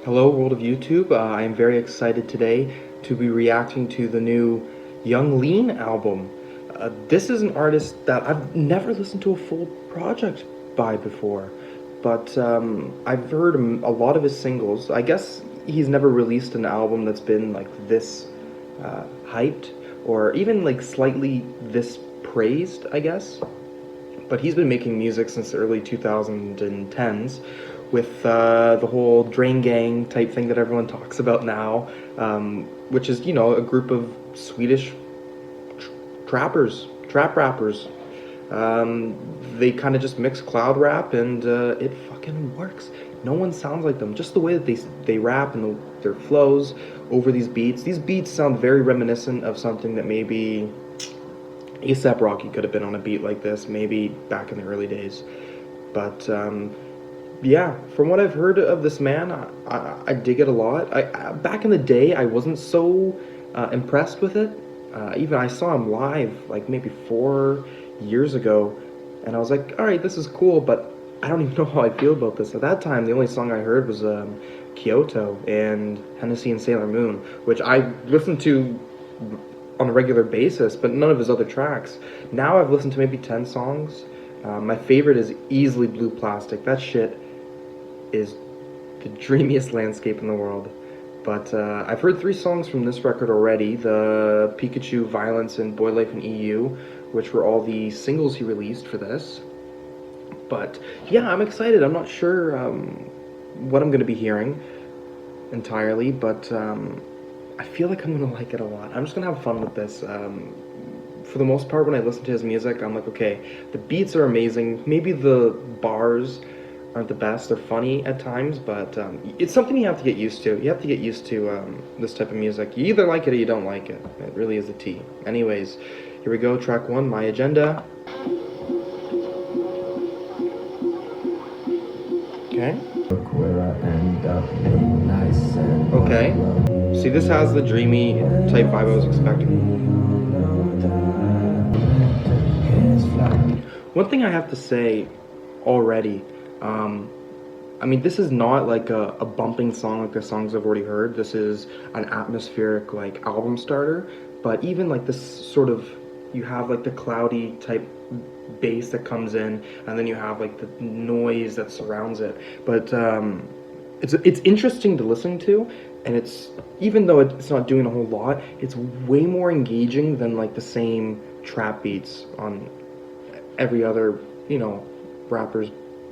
Hello, world of YouTube. I am very excited today to be reacting to the new Young Lean album. This is an artist that I've never listened to a full project by before, but I've heard a lot of his singles. I guess he's never released an album that's been like this hyped or even like slightly this praised, I guess. But he's been making music since the early 2010s with the whole Drain Gang type thing that everyone talks about now, which is, you know, a group of Swedish trap rappers. They kind of just mix cloud rap and it fucking works. No one sounds like them. Just the way that they rap and their flows over these beats. These beats sound very reminiscent of something that maybe A$AP Rocky could have been on a beat like this, maybe back in the early days. But yeah, from what I've heard of this man, I dig it a lot. Back in the day, I wasn't so impressed with it. Even I saw him live like maybe 4 years ago, and I was like, all right, this is cool, but I don't even know how I feel about this. At that time, the only song I heard was Kyoto and Hennessy and Sailor Moon, which I listened to on a regular basis, but none of his other tracks. Now I've listened to maybe 10 songs. My favorite is easily Blue Plastic. That shit is the dreamiest landscape in the world. But I've heard 3 songs from this record already. The Pikachu, Violence, and Boylife and EU, which were all the singles he released for this. But yeah, I'm excited. I'm not sure what I'm going to be hearing entirely, but I feel like I'm going to like it a lot. I'm just going to have fun with this. For the most part, when I listen to his music, I'm like, okay, the beats are amazing. Maybe the bars aren't the best. They're funny at times, but it's something you have to get used to. You have to get used to this type of music. You either like it or you don't like it. It really is a T. Anyways, here we go. Track 1, My Agenda. Okay. Okay. See, this has the dreamy type vibe I was expecting. One thing I have to say already, I mean, this is not like a bumping song like the songs I've already heard. This is an atmospheric like album starter, but even like this sort of, you have like the cloudy type bass that comes in, and then you have like the noise that surrounds it. But it's interesting to listen to, and it's, even though it's not doing a whole lot, it's way more engaging than like the same trap beats on every other, you know, rapper's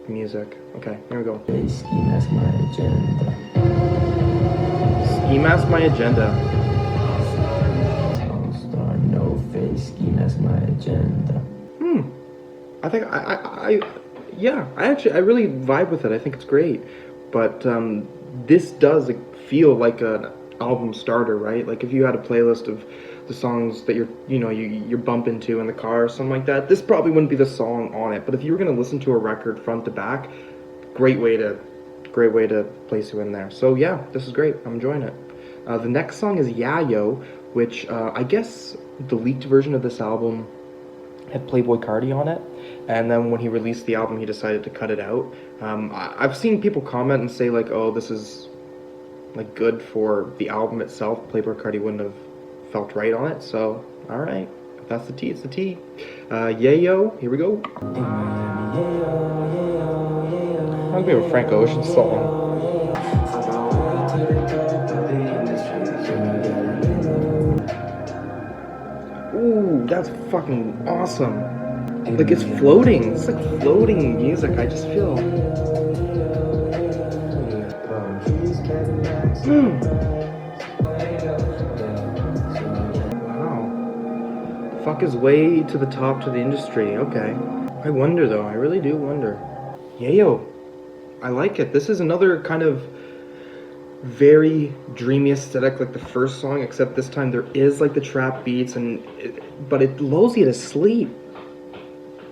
music. Okay, here we go. Ski Mask My Agenda. Ski Mask My Agenda. Star, no face, Ski Mask My Agenda. I think yeah, I really vibe with it. I think it's great. But this does feel like an album starter, right? Like if you had a playlist of the songs that you're bumping to in the car or something like that, this probably wouldn't be the song on it. But if you were gonna listen to a record front to back, great way to place you in there. So yeah, this is great. I'm enjoying it. The next song is Yayo, which I guess the leaked version of this album had Playboy Cardi on it, and then when he released the album, he decided to cut it out. I've seen people comment and say like, oh, this is like good for the album itself. Playboy Cardi wouldn't have felt right on it, so alright, if that's the T, it's the T. Yayo, here we go. Reminds me of a Frank Ocean song. Ooh, that's fucking awesome. Like it's floating. It's like floating music. I just feel. Wow. Fuck his way to the top to the industry. Okay. I wonder though. I really do wonder. Yayo. I like it. This is another kind of very dreamy aesthetic like the first song, except this time there is like the trap beats, but it lulls you to sleep.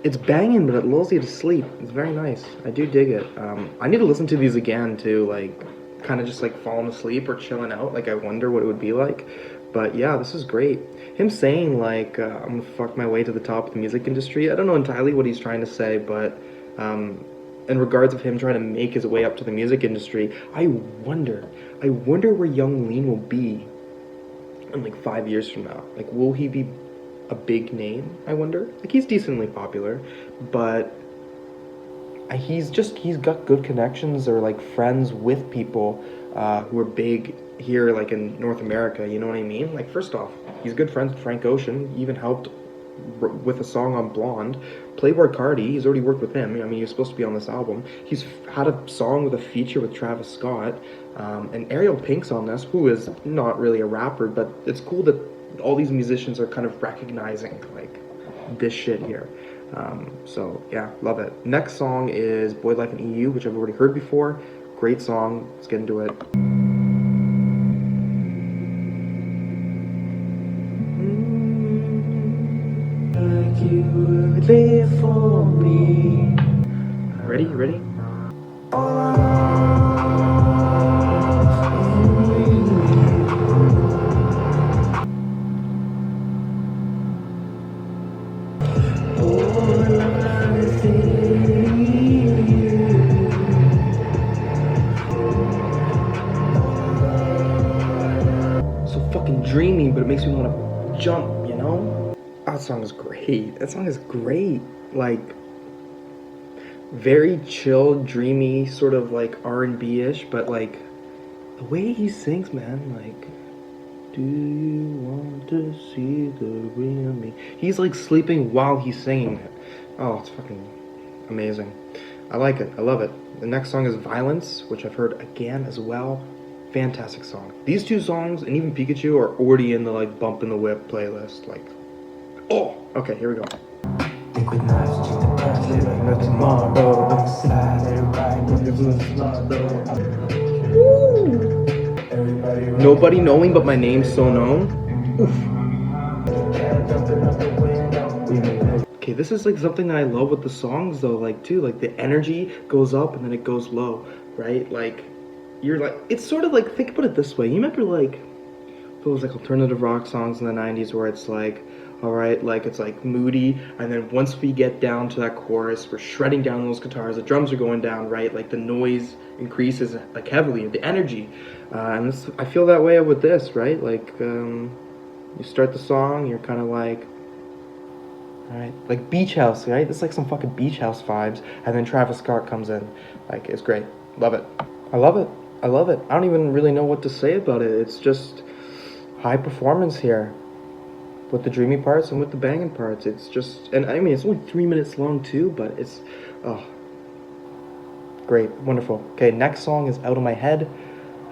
It's banging, but it lulls you to sleep. It's very nice. I do dig it. I need to listen to these again too, like kind of just like falling asleep or chilling out. Like I wonder what it would be like. But yeah, this is great. Him saying like I'm gonna fuck my way to the top of the music industry. I don't know entirely what he's trying to say, but in regards of him trying to make his way up to the music industry, I wonder where Young Lean will be in like 5 years from now. Like, will he be a big name? I wonder. Like, he's decently popular, but he's got good connections or like friends with people who are big here, like in North America. You know what I mean? Like, first off, he's good friends with Frank Ocean. He even helped with a song on Blonde. Playboi Carti, he's already worked with him. I mean, he was supposed to be on this album. He's had a song with a feature with Travis Scott, and Ariel Pink's on this, who is not really a rapper, but it's cool that all these musicians are kind of recognizing like this shit here. So yeah, love it. Next song is Boylife and EU, which I've already heard before. Great song. Let's get into it. Like you were there for me. Ready? You ready? So fucking dreamy, but it makes me want to jump, you know? That song is great. That song is great. Like, very chill, dreamy, sort of like R&B-ish, but like the way he sings, man, like, do you want to see the real me? He's like sleeping while he's singing it. Oh, it's fucking amazing. I like it. I love it. The next song is Violence, which I've heard again as well. Fantastic song. These two songs and even Pikachu are already in the like Bump in the Whip playlist. Like, oh, okay, here we go. Liquid knives, check the price, living no tomorrow. Outside, everybody. Nobody knowing but my name's so known. Okay, this is like something that I love with the songs though, like too, like the energy goes up and then it goes low, right? Like, you're like, it's sort of like, think about it this way. You remember like those like alternative rock songs in the 90s where it's like, all right, like it's like moody, and then once we get down to that chorus, we're shredding down those guitars, the drums are going down, right? Like the noise increases like heavily, the energy, and this, I feel that way with this, right? Like you start the song, you're kind of like, all right, like Beach House, right? It's like some fucking Beach House vibes, and then Travis Scott comes in, like, it's great, love it, I love it, I love it. I don't even really know what to say about it. It's just high performance here. With the dreamy parts and with the banging parts, it's just, and I mean, it's only 3 minutes long too, but it's, oh, great, wonderful. Okay, next song is Outta My Head.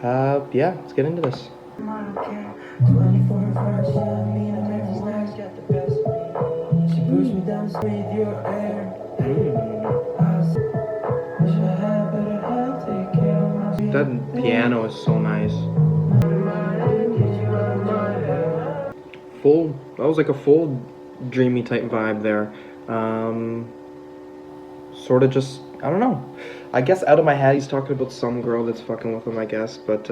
Yeah, let's get into this. 24 hours, yeah, me and America's nice, got the best of me. She pushed me down the street, your air. Wish I had better help, take care of my. That piano is so nice. Full, that was like a full dreamy type vibe there. Sort of just, I don't know. I guess Outta My Head, he's talking about some girl that's fucking with him, I guess. But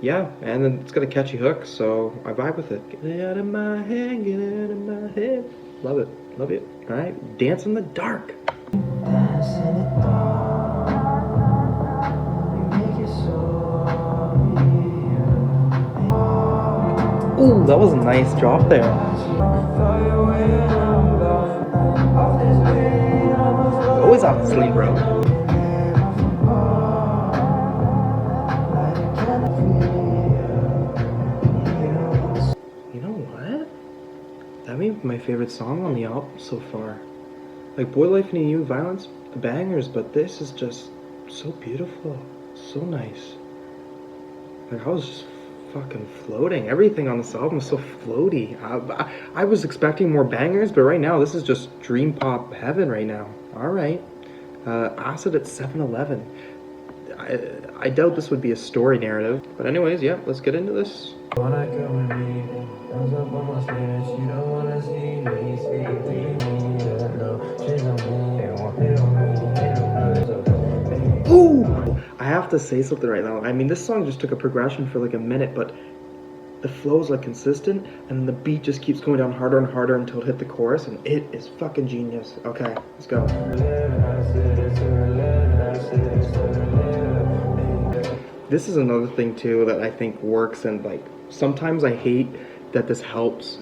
yeah, and then it's got a catchy hook, so I vibe with it. Get it out of my head, get it out of my head. Love it, love it. All right, Dance in the Dark. Dance in the dark, you make it so real. Ooh, that was a nice drop there. Always off the sleeve, bro. You know what? That may be my favorite song on the album so far. Like Boylife and EU, Violence, the bangers, but this is just so beautiful, so nice. Like, I was just fucking floating. Everything on this album is so floaty. I was expecting more bangers, but right now this is just dream pop heaven right now. All right. Acid at 7-Eleven. I doubt this would be a story narrative. But anyways, yeah, let's get into this. When I come with me, thumbs up on my spirit, you don't wanna see me, speak to me, no, she's on me, they want it on me, they don't know. Ooh! I have to say something right now. I mean, this song just took a progression for like a minute, but the flow is like consistent, and the beat just keeps going down harder and harder until it hit the chorus, and it is fucking genius. Okay, let's go. This is another thing too that I think works, and like sometimes I hate that this helps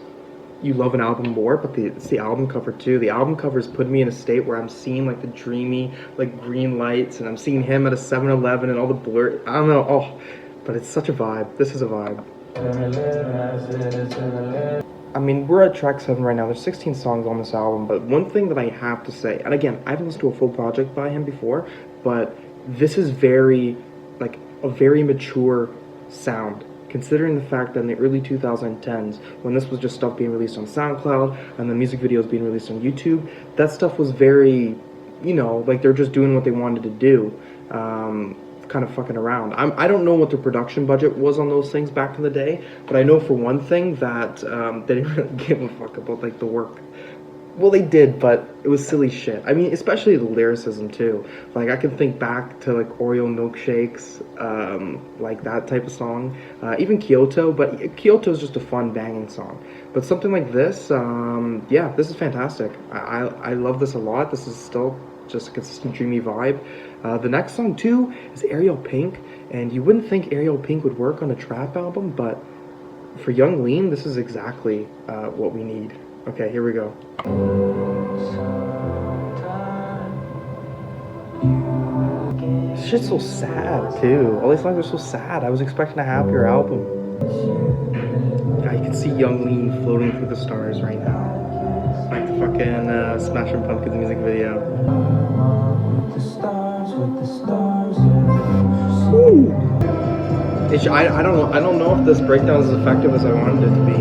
you love an album more, but it's the album cover too. The album cover is putting me in a state where I'm seeing like the dreamy, like green lights, and I'm seeing him at a 7-Eleven and all the blur. I don't know. Oh, but it's such a vibe. This is a vibe. I mean, we're at track 7 right now. There's 16 songs on this album, but one thing that I have to say, and again, I haven't listened to a full project by him before, but this is very, like, a very mature sound, considering the fact that in the early 2010s, when this was just stuff being released on SoundCloud and the music videos being released on YouTube, that stuff was very, you know, like they're just doing what they wanted to do, kind of fucking around. I don't know what the production budget was on those things back in the day, but I know for one thing that they didn't really give a fuck about like the work. Well, they did, but it was silly shit. I mean, especially the lyricism too. Like I can think back to like Oreo milkshakes, like that type of song. Even Kyoto, but Kyoto is just a fun banging song. But something like this, yeah, this is fantastic. I love this a lot. This is still just a consistent dreamy vibe. The next song too is Ariel Pink, and you wouldn't think Ariel Pink would work on a trap album, but for Young Lean, this is exactly what we need. Okay, here we go. This shit's so sad too. All these songs are so sad. I was expecting a happier album. Yeah, you can see Young Lean floating through the stars right now. Like the fucking Smashing Pumpkins music video. I don't know if this breakdown is as effective as I wanted it to be.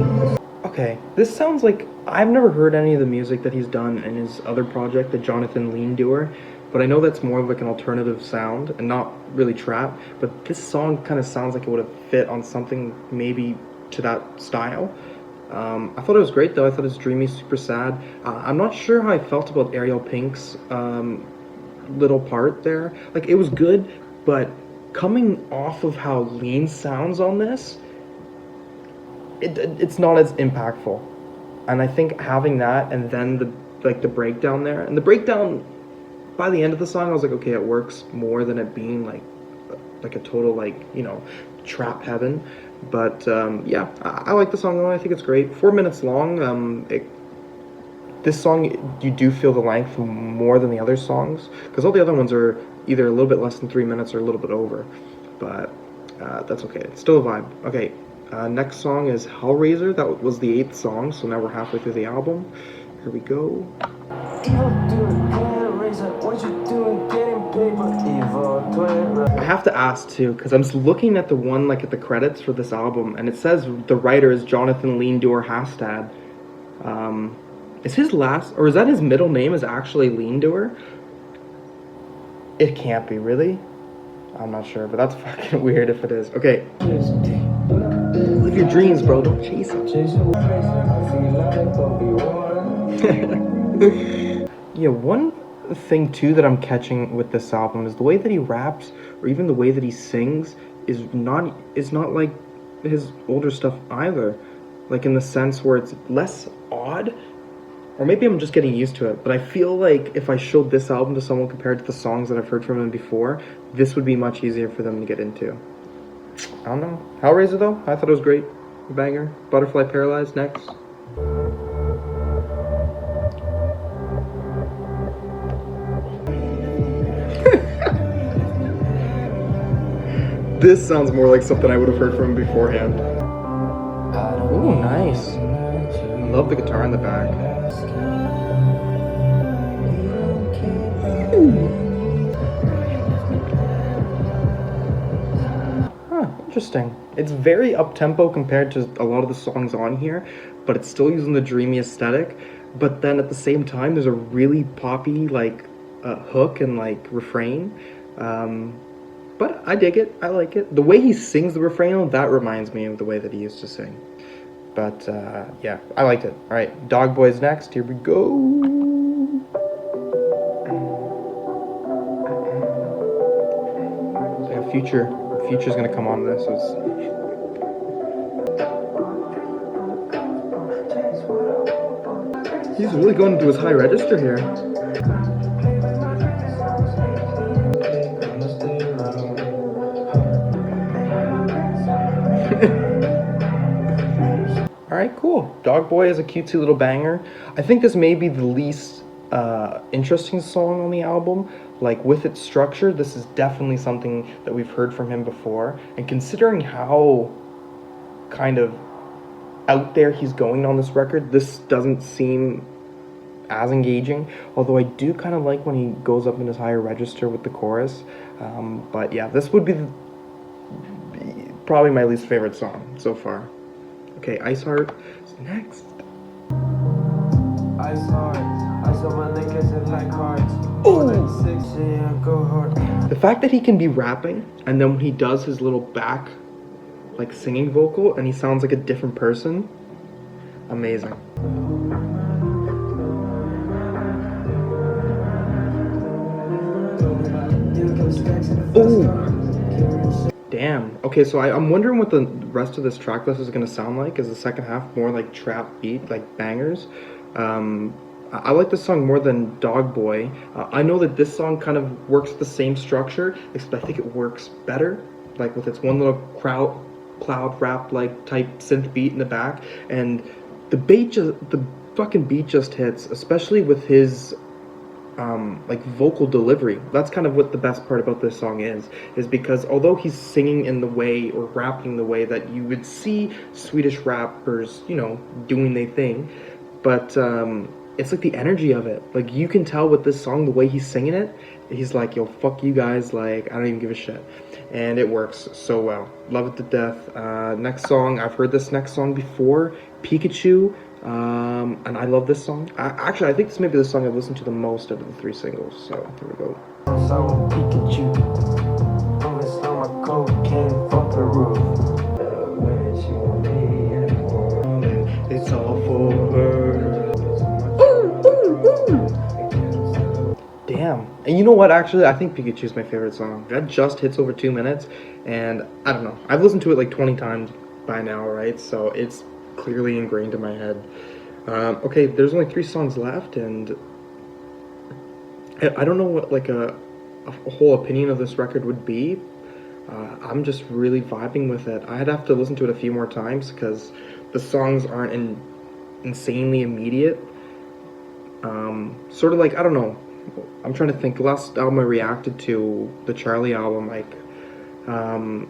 Okay, this sounds like I've never heard any of the music that he's done in his other project, the Jonathan Lean Doer, but I know that's more of like an alternative sound and not really trap. But this song kind of sounds like it would have fit on something maybe to that style. I thought it was great though. I thought it was dreamy, super sad. I'm not sure how I felt about Ariel Pink's little part there. Like it was good, but coming off of how Lean sounds on this, it's not as impactful. And I think having that and then the breakdown there, and the breakdown by the end of the song, I was like, okay, it works more than it being like a total like, you know, trap heaven. But yeah, I like the song though. I think it's great. 4 minutes long. This song, you do feel the length more than the other songs, because all the other ones are either a little bit less than 3 minutes or a little bit over. But that's okay. It's still a vibe. Okay, next song is Hellraiser. That was the 8th song, so now we're halfway through the album. Here we go. I have to ask too, because I'm just looking at the one like at the credits for this album, and it says the writer is Jonathan Leandoor Hastad. Is his last, or is that his middle name is actually Leandoor? It can't be, really? I'm not sure, but that's fucking weird if it is. Okay. Live your dreams, bro. Don't chase them. Yeah, one thing too that I'm catching with this album is the way that he raps, or even the way that he sings, is not like his older stuff either. Like in the sense where it's less odd, or maybe I'm just getting used to it, but I feel like if I showed this album to someone compared to the songs that I've heard from him before, this would be much easier for them to get into. I don't know. Hellraiser though, I thought it was great. Banger. Butterfly Paralyzed next. This sounds more like something I would have heard from him beforehand. Ooh, nice. I love the guitar in the back. Huh, interesting. It's very up-tempo compared to a lot of the songs on here, but it's still using the dreamy aesthetic. But then at the same time, there's a really poppy like hook and like refrain. But I dig it. I like it. The way he sings the refrain, that reminds me of the way that he used to sing. But yeah, I liked it. All right, Dogboy's next. Here we go. It's like a future's gonna come on this. He's really going into his high register here. Alright, cool. Dogboy is a cutesy little banger. I think this may be the least interesting song on the album. Like, with its structure, this is definitely something that we've heard from him before. And considering how kind of out there he's going on this record, this doesn't seem as engaging. Although I do kind of like when he goes up in his higher register with the chorus. But yeah, this would be probably my least favorite song so far. Okay, Iceheart is next. Iceheart, I saw my niggas in like hearts. Ooh. Go hard. The fact that he can be rapping, and then when he does his little back, like singing vocal, and he sounds like a different person, amazing. Ooh. Damn. Okay, so I'm wondering what the rest of this track list is going to sound like. Is the second half more like trap beat, like bangers? I like this song more than Dogboy. I know that this song kind of works the same structure, except I think it works better, like with its one little cloud rap like type synth beat in the back, and the fucking beat just hits, especially with his like vocal delivery. That's kind of what the best part about this song is because although he's singing in the way or rapping the way that you would see Swedish rappers, you know, doing their thing, but it's like the energy of it. Like, you can tell with this song, the way he's singing it, he's like, yo, fuck you guys, like, I don't even give a shit. And it works so well. Love it to death. Next song, I've heard this next song before, Pikachu. And I love this song. Actually, I think this may be the song I've listened to the most out of the 3 singles. So here we go. So Pikachu, I'm gonna slow my cocaine from Peru. It's all for her. Damn. And you know what, actually, I think Pikachu's my favorite song. That just hits over 2 minutes, and I don't know. I've listened to it like 20 times by now, right? So it's clearly ingrained in my head. Okay, there's only 3 songs left, and I don't know what like a whole opinion of this record would be. I'm just really vibing with it. I'd have to listen to it a few more times because the songs aren't insanely immediate. Sort of like, I don't know. I'm trying to think. The last album I reacted to, the Charlie album, like,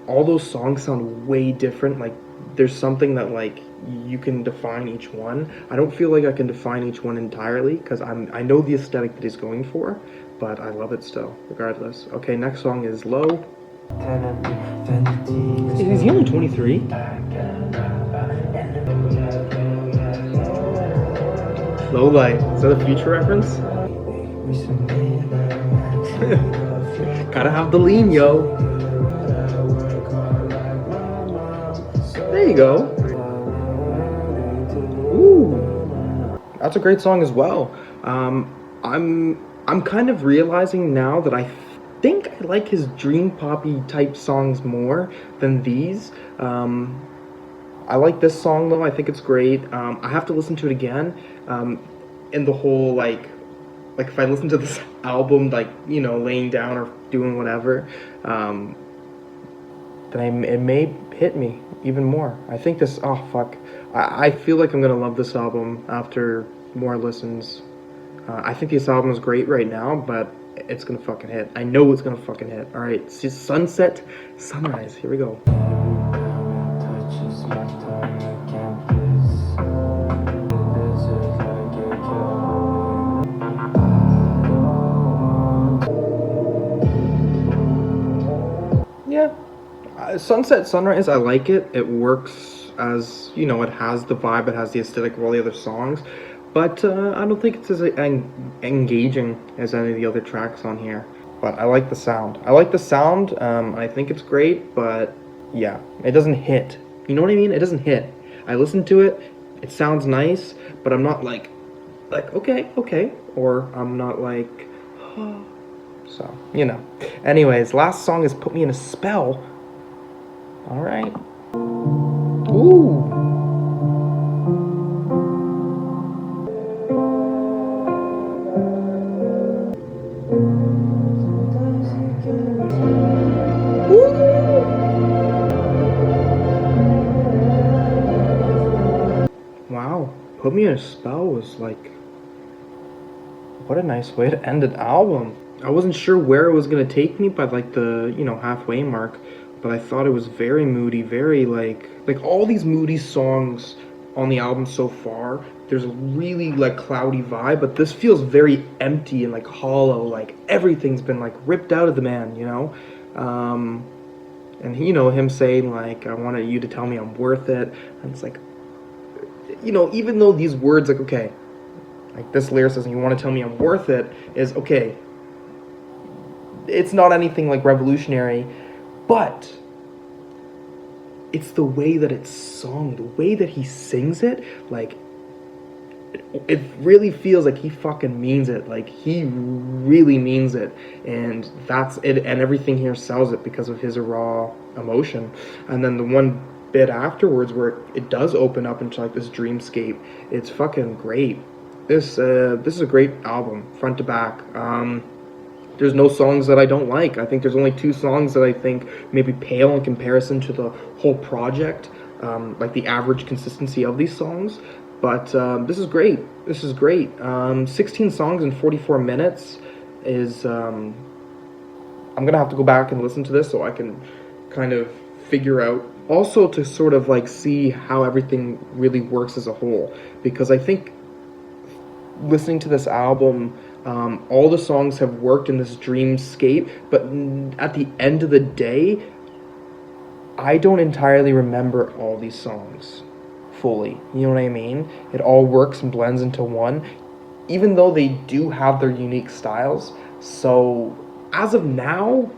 all those songs sound way different. Like, there's something that, like, you can define each one. I don't feel like I can define each one entirely because I know the aesthetic that he's going for, but I love it still, regardless. Okay, next song is Low. Is he only 23? Low Light. Is that a Future reference? Gotta have the lean, yo. There you go. Ooh, that's a great song as well. I'm kind of realizing now that I think I like his dream poppy type songs more than these. I like this song though. I think it's great. I have to listen to it again. And the whole like if I listen to this album, like, you know, laying down or doing whatever, then it may hit me even more. I think this, oh fuck, I feel like I'm gonna love this album after more listens. I think this album is great right now, but it's gonna fucking hit. I know it's gonna fucking hit. All right, Sunset, Sunrise. Here we go. Yeah, Sunset, Sunrise. I like it. It works as, you know, it has the vibe, it has the aesthetic of all the other songs. But I don't think it's as engaging as any of the other tracks on here. But I like the sound. I like the sound. I think it's great, but yeah, it doesn't hit. You know what I mean? It doesn't hit. I listen to it. It sounds nice, but I'm not like okay, or I'm not like, oh. So, you know. Anyways, last song is Put Me in a Spell. All right. Ooh. Put Me in a Spell was like, what a nice way to end an album. I wasn't sure where it was gonna take me by like the, halfway mark, but I thought it was very moody, very like all these moody songs on the album so far. There's a really like cloudy vibe, but this feels very empty and like hollow, like everything's been like ripped out of the man. And him saying like, I wanted you to tell me I'm worth it. And it's like, even though these words, like, okay, like this lyricism, you want to tell me I'm worth it, is okay. It's not anything like revolutionary, but it's the way that it's sung, the way that he sings it, like, it really feels like he fucking means it. Like, he really means it. And that's it. And everything here sells it because of his raw emotion. And then the one bit afterwards where it does open up into like this dreamscape, it's fucking great. This is a great album, front to back. There's no songs that I don't like. I think there's only 2 songs that I think maybe pale in comparison to the whole project, like the average consistency of these songs. But this is great. This is great. 16 songs in 44 minutes is... I'm going to have to go back and listen to this so I can kind of figure out... Also to sort of like see how everything really works as a whole. Because I think listening to this album... all the songs have worked in this dreamscape, but at the end of the day, I don't entirely remember all these songs fully. You know what I mean? It all works and blends into one, even though they do have their unique styles. So as of now,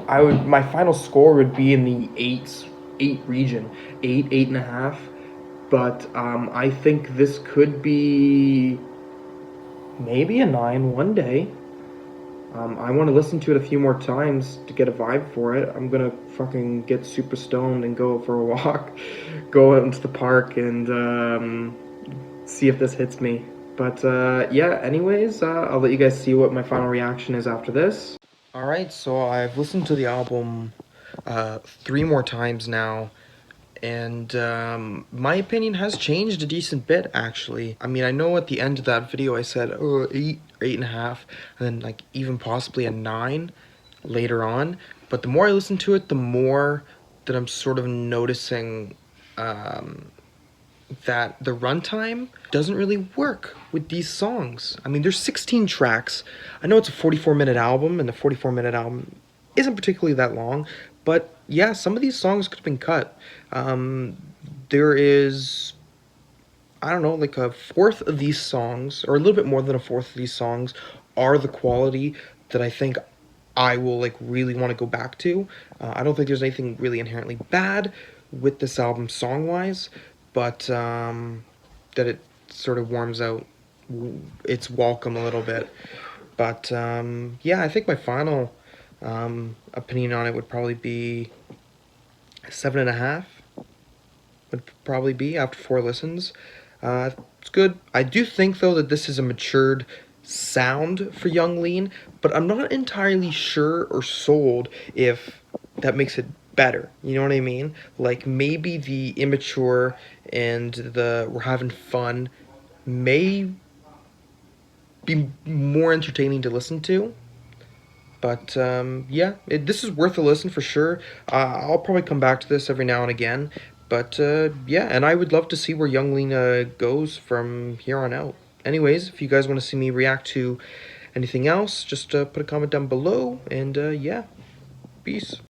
my final score would be in the 8 region, 8.5. But I think this could be maybe a 9 one day. I want to listen to it a few more times to get a vibe for it. I'm gonna fucking get super stoned and go for a walk, go out into the park and see if this hits me. But yeah, anyways, I'll let you guys see what my final reaction is after this. Alright, so I've listened to the album 3 more times now. And my opinion has changed a decent bit, actually. I mean, I know at the end of that video I said, oh, 8 or 8.5, and then like even possibly a 9 later on. But the more I listen to it, the more that I'm sort of noticing that the runtime doesn't really work with these songs. I mean, there's 16 tracks. I know it's a 44-minute album, and the 44-minute album isn't particularly that long, but yeah, some of these songs could have been cut. There is, I don't know, like a fourth of these songs, or a little bit more than a fourth of these songs, are the quality that I think I will like really want to go back to. I don't think there's anything really inherently bad with this album song-wise, but that it sort of warms out its welcome a little bit. But yeah, I think my final opinion on it would probably be 7.5. Would probably be after 4 listens. It's good. I do think though that this is a matured sound for Young Lean, but I'm not entirely sure or sold if that makes it better. You know what I mean? Like maybe the immature and the we're having fun may be more entertaining to listen to. But yeah, this is worth a listen for sure. I'll probably come back to this every now and again. But yeah, and I would love to see where Young Lena goes from here on out. Anyways, if you guys want to see me react to anything else, just put a comment down below. And yeah, peace.